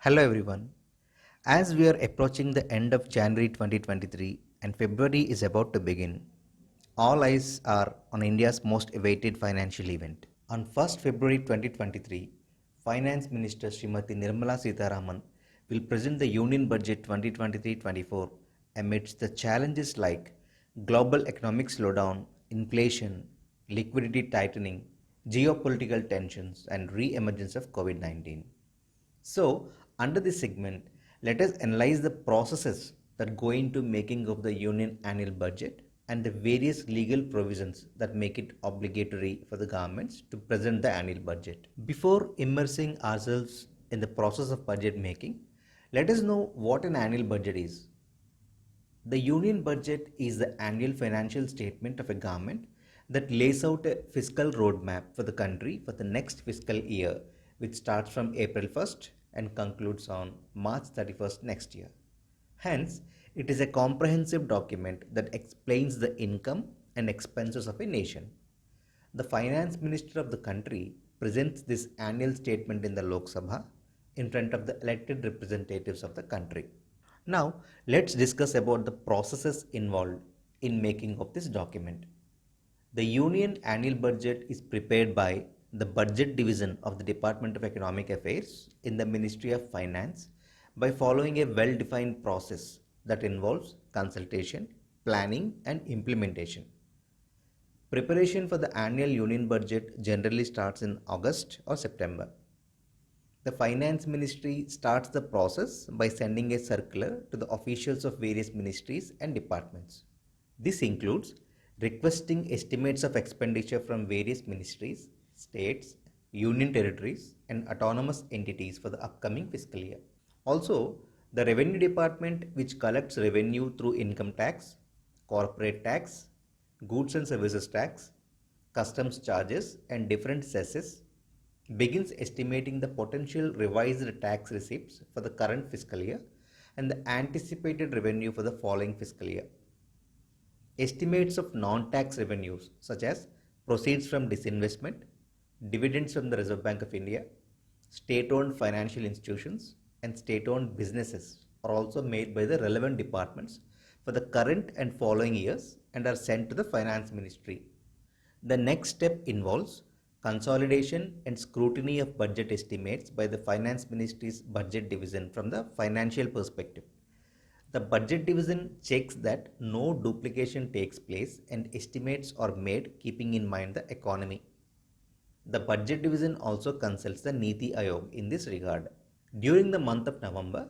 Hello everyone. As we are approaching the end of January 2023 and February is about to begin, all eyes are on India's most awaited financial event. On 1st February 2023, Finance Minister Srimati Nirmala Sitharaman will present the Union Budget 2023-24 amidst the challenges like global economic slowdown, inflation, liquidity tightening, geopolitical tensions and re-emergence of COVID-19. So, under this segment, let us analyze the processes that go into making of the union annual budget and the various legal provisions that make it obligatory for the governments to present the annual budget. Before immersing ourselves in the process of budget making, let us know what an annual budget is. The union budget is the annual financial statement of a government that lays out a fiscal roadmap for the country for the next fiscal year, which starts from April 1st and concludes on March 31st next year. Hence, it is a comprehensive document that explains the income and expenses of a nation. The finance minister of the country presents this annual statement in the Lok Sabha in front of the elected representatives of the country. Now, let's discuss about the processes involved in making of this document. The Union Annual Budget is prepared by the Budget Division of the Department of Economic Affairs in the Ministry of Finance by following a well-defined process that involves consultation, planning and implementation. Preparation for the annual Union Budget generally starts in August or September. The Finance Ministry starts the process by sending a circular to the officials of various ministries and departments. This includes requesting estimates of expenditure from various ministries, states, union territories, and autonomous entities for the upcoming fiscal year. Also, the Revenue Department, which collects revenue through income tax, corporate tax, goods and services tax, customs charges, and different cesses, begins estimating the potential revised tax receipts for the current fiscal year and the anticipated revenue for the following fiscal year. Estimates of non-tax revenues such as proceeds from disinvestment, dividends from the Reserve Bank of India, state-owned financial institutions and state-owned businesses are also made by the relevant departments for the current and following years and are sent to the Finance Ministry. The next step involves consolidation and scrutiny of budget estimates by the Finance Ministry's Budget Division from the financial perspective. The Budget Division checks that no duplication takes place and estimates are made keeping in mind the economy. The Budget Division also consults the Niti Aayog in this regard. During the month of November,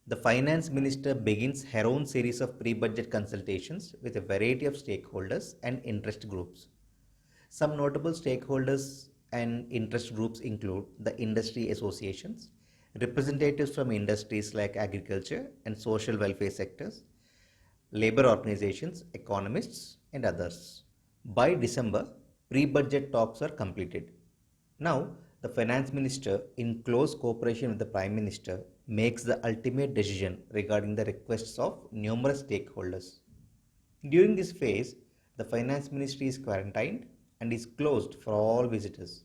the Finance Minister begins her own series of pre-budget consultations with a variety of stakeholders and interest groups. Some notable stakeholders and interest groups include the industry associations, representatives from industries like agriculture and social welfare sectors, labor organizations, economists, and others. By December, pre-budget talks are completed. Now, the Finance Minister, in close cooperation with the Prime Minister, makes the ultimate decision regarding the requests of numerous stakeholders. During this phase, the Finance Ministry is quarantined and is closed for all visitors.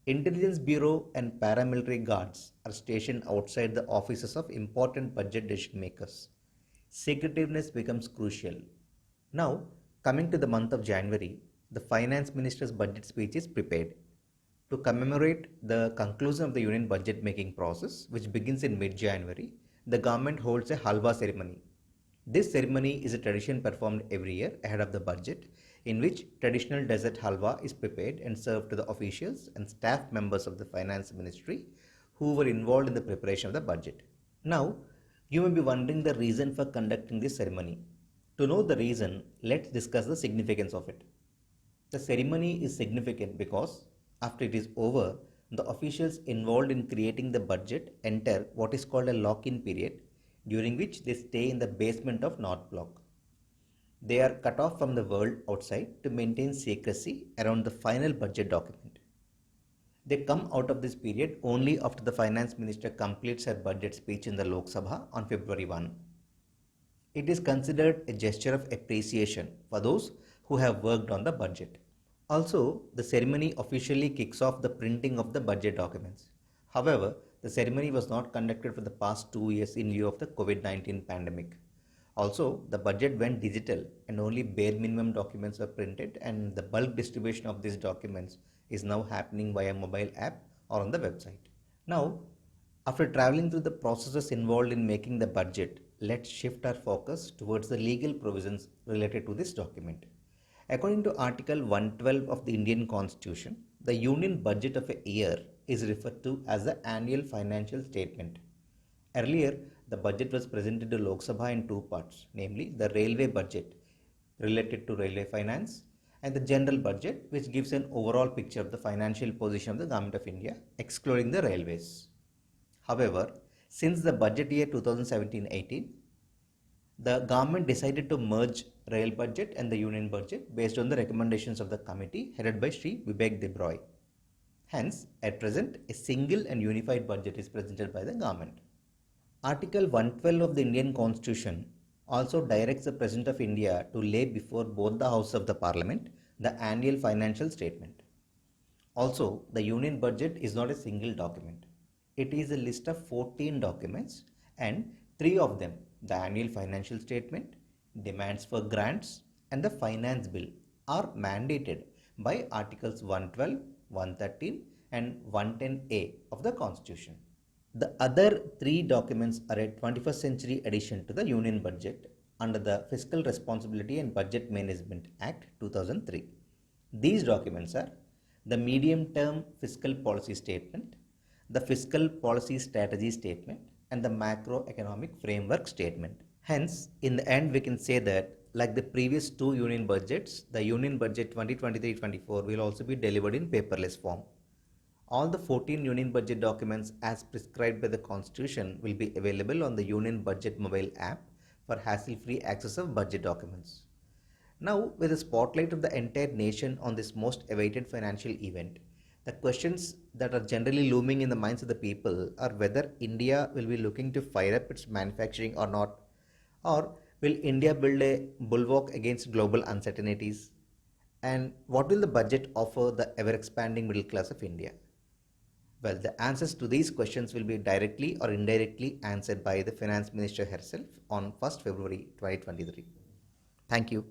Intelligence Bureau and paramilitary guards are stationed outside the offices of important budget decision makers. Secretiveness becomes crucial. Now, coming to the month of January, the Finance Minister's budget speech is prepared. To commemorate the conclusion of the Union budget making process, which begins in mid-January, the government holds a halwa ceremony. This ceremony is a tradition performed every year ahead of the budget, in which traditional desert halwa is prepared and served to the officials and staff members of the Finance Ministry who were involved in the preparation of the budget. Now, you may be wondering the reason for conducting this ceremony. To know the reason, let's discuss the significance of it. The ceremony is significant because after it is over, the officials involved in creating the budget enter what is called a lock-in period, during which they stay in the basement of North Block. They are cut off from the world outside to maintain secrecy around the final budget document. They come out of this period only after the Finance Minister completes her budget speech in the Lok Sabha on February 1. It is considered a gesture of appreciation for those who have worked on the budget. Also, the ceremony officially kicks off the printing of the budget documents. However, The ceremony was not conducted for the past 2 years in lieu of the COVID-19 pandemic. Also, the budget went digital and only bare minimum documents were printed, and the bulk distribution of these documents is now happening via mobile app or on the website. Now, after traveling through the processes involved in making the budget, let's shift our focus towards the legal provisions related to this document. According to Article 112 of the Indian Constitution, the Union budget of a year is referred to as the annual financial statement. Earlier, the budget was presented to Lok Sabha in two parts, namely the railway budget related to railway finance and the general budget, which gives an overall picture of the financial position of the Government of India, excluding the railways. However, since the budget year 2017-18, the government decided to merge rail budget and the union budget based on the recommendations of the committee headed by Sri Vivek Debroy. Hence, at present, a single and unified budget is presented by the government. Article 112 of the Indian Constitution also directs the President of India to lay before both the Houses of the Parliament the annual financial statement. Also, the Union budget is not a single document. It is a list of 14 documents, and three of them, the annual financial statement, demands for grants, and the finance bill, are mandated by Articles 112, 113, and 110A of the Constitution. The other three documents are a 21st century addition to the Union budget under the Fiscal Responsibility and Budget Management Act 2003. These documents are the Medium Term Fiscal Policy Statement, the Fiscal Policy Strategy Statement, and the Macroeconomic Framework Statement. Hence, in the end, we can say that, like the previous two Union budgets, the Union Budget 2023-24 will also be delivered in paperless form. All the 14 Union Budget documents as prescribed by the Constitution will be available on the Union Budget mobile app for hassle-free access of budget documents. Now, with the spotlight of the entire nation on this most awaited financial event, the questions that are generally looming in the minds of the people are whether India will be looking to fire up its manufacturing or not, or will India build a bulwark against global uncertainties, and what will the budget offer the ever-expanding middle class of India? Well, the answers to these questions will be directly or indirectly answered by the Finance Minister herself on 1st February 2023. Thank you.